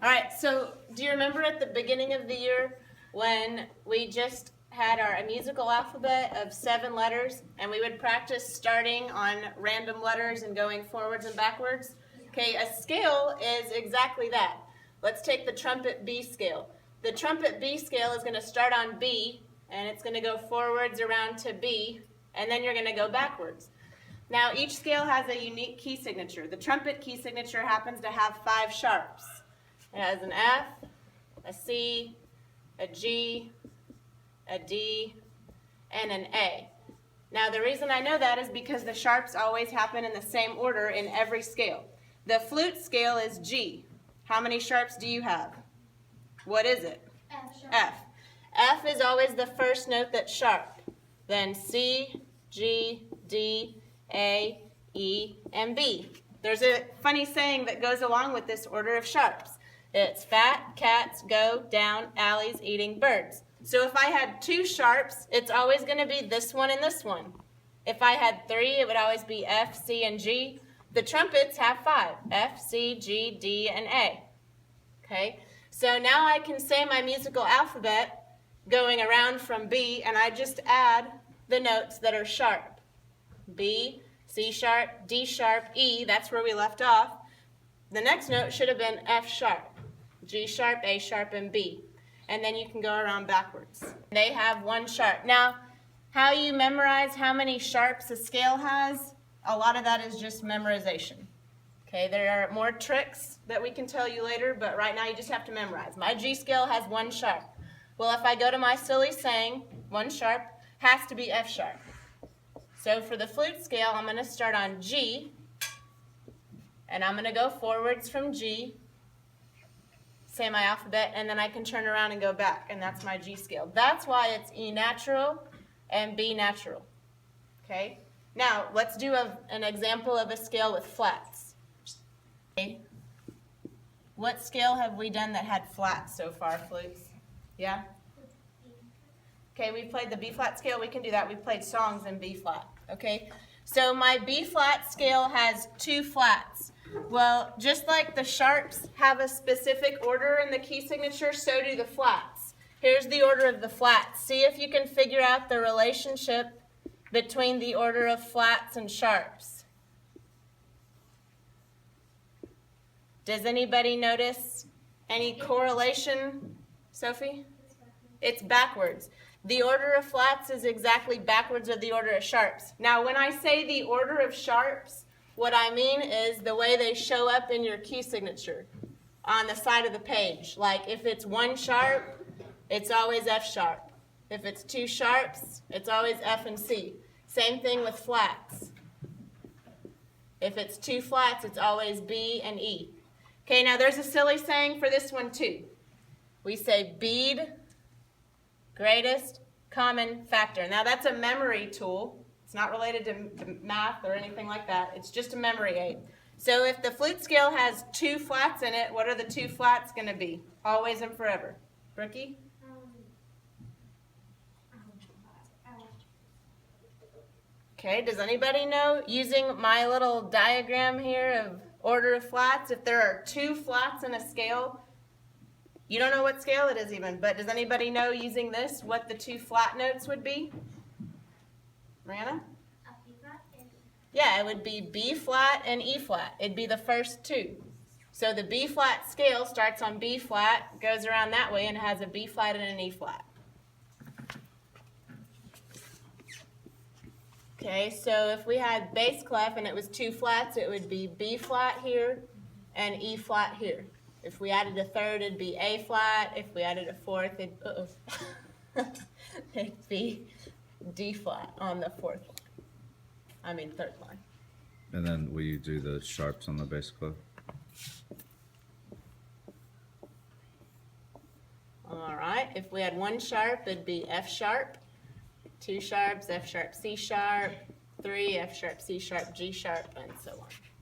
All right, so do you remember at the beginning of the year when we just had our musical alphabet of 7 letters and we would practice starting on random letters and going forwards and backwards? Okay, a scale is exactly that. Let's take the trumpet B scale. The trumpet B scale is going to start on B and it's going to go forwards around to B and then you're going to go backwards. Now each scale has a unique key signature. The trumpet key signature happens to have 5 sharps. It has an F, a C, a G, a D, and an A. Now the reason I know that is because the sharps always happen in the same order in every scale. The flute scale is G. How many sharps do you have? What is it? F. F is always the first note that's sharp. Then C, G, D, A, E, and B. There's a funny saying that goes along with this order of sharps. It's fat cats go down alleys eating birds. So if I had 2 sharps, it's always going to be this one and this one. If I had 3, it would always be F, C, and G. The trumpets have 5, F, C, G, D, and A. Okay, so now I can say my musical alphabet going around from B, and I just add the notes that are sharp. B, C sharp, D sharp, E, that's where we left off. The next note should have been F sharp, G sharp, A sharp, and B. And then you can go around backwards. They have 1 sharp. Now, how you memorize how many sharps a scale has, a lot of that is just memorization. Okay, there are more tricks that we can tell you later, but right now you just have to memorize. My G scale has 1 sharp. Well, if I go to my silly saying, 1 sharp has to be F sharp. So for the flute scale, I'm going to start on G, and I'm going to go forwards from G, say my alphabet, and then I can turn around and go back, and that's my G scale. That's why it's E natural and B natural. Okay? Now, let's do an example of a scale with flats. Okay. What scale have we done that had flats so far, flutes? Yeah? Okay, we played the B flat scale. We can do that. We played songs in B flat. Okay? So my B flat scale has 2 flats. Well, just like the sharps have a specific order in the key signature, so do the flats. Here's the order of the flats. See if you can figure out the relationship between the order of flats and sharps. Does anybody notice any correlation, Sophie? It's backwards. The order of flats is exactly backwards of the order of sharps. Now, when I say the order of sharps, what I mean is the way they show up in your key signature on the side of the page. Like if it's 1 sharp, it's always F sharp. If it's 2 sharps, it's always F and C. Same thing with flats. If it's 2 flats, it's always B and E. Okay, now there's a silly saying for this one too. We say bead, greatest common factor. Now that's a memory tool. It's not related to math or anything like that. It's just a memory aid. So if the flute scale has 2 flats in it, what are the 2 flats going to be? Always and forever. Brookie? Okay, does anybody know, using my little diagram here of order of flats, if there are 2 flats in a scale, you don't know what scale it is even, but does anybody know, using this, what the 2 flat notes would be? Brianna? Yeah, it would be B flat and E flat. It'd be the first 2. So the B flat scale starts on B flat, goes around that way, and it has a B flat and an E flat. Okay, so if we had bass clef and it was 2 flats, it would be B flat here and E flat here. If we added a third, it'd be A flat. If we added a fourth, it'd be D flat on the 4th line. 3rd line. And then will you do the sharps on the bass clef? All right, if we had 1 sharp, it'd be F sharp. 2 sharps, F sharp, C sharp. 3, F sharp, C sharp, G sharp, and so on.